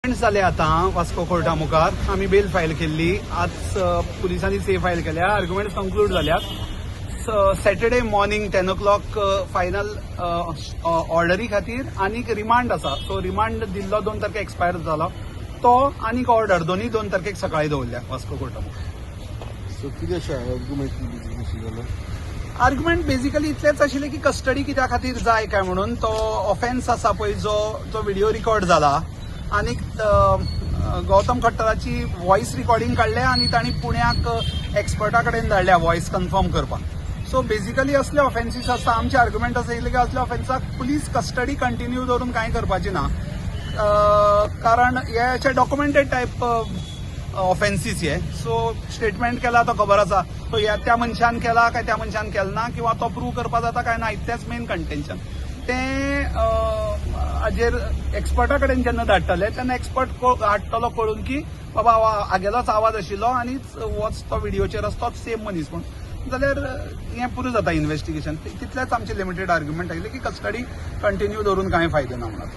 जाले आतां वास्को कोर्टा मुखार आमी बेल फायल केल्ली आज पुलिसांनी से फायल केल्या आर्ग्युमेंट कंक्लूड जाल्यात सॅटर्डे मॉर्निंग 10 o'clock फायनल ऑर्डरी खातीर आनीक रिमांड आसा सो रिमांड दिल्लो 2 तारखेक एक्सपायर जालो तो आनीक ऑर्डर दोन्ही 2 तारखेक सकाळी दवरल्या वास्को कोर्टा मुखार. सो कितें अशें आर्ग्युमेंट आर्ग्युमेंट बेसिकली इतलेंच आशिल्लें की कस्टडी कित्या खातीर जाय काय म्हणून तो ऑफेन्स आसा पळय जो व्हिडिओ रिकॉर्ड जाला आनीक गौतम खट्टराची व्हॉइस रिकॉर्डिंग काडल्या आनी तांणी पुण्याक एक्सपर्टा कडेन धाडल्या व्हॉइस कन्फर्म करपाक. सो बेसिकली असले ऑफेन्सीस आसता आमचे आर्ग्युमेंट आसा येयले की असल्या ऑफेन्साक पुलीस कस्टडी कंटिन्यू दवरून कांय करपाची ना कारण हे डॉक्युमेंटेड टायप ऑफेन्सीस हे सो स्टेटमेंट केला तो खबर आसा तो त्या मनशान केला काय त्या मनशान केला ना किंवा तो प्रूव्ह करपा जाता काय ना इतलेंच मेन कंटेन्शन ते हाजेर एक्सपर्टा कडेन जेन्ना धाडटले तेन्ना एक्सपर्ट हाडटलो कळून की बाबा आगेलोच आवाज आशिल्लो आनी होच तो व्हिडिओचेर आसा तोच सेम मनीस म्हणून जाल्यार हें पुरो जाता इन्व्हेस्टिगेशन तितलेंच आमचे लिमिटेड आर्ग्युमेंट आयिल्ले की कस्टडी कंटिन्यू दवरून कांय फायदो ना म्हणून.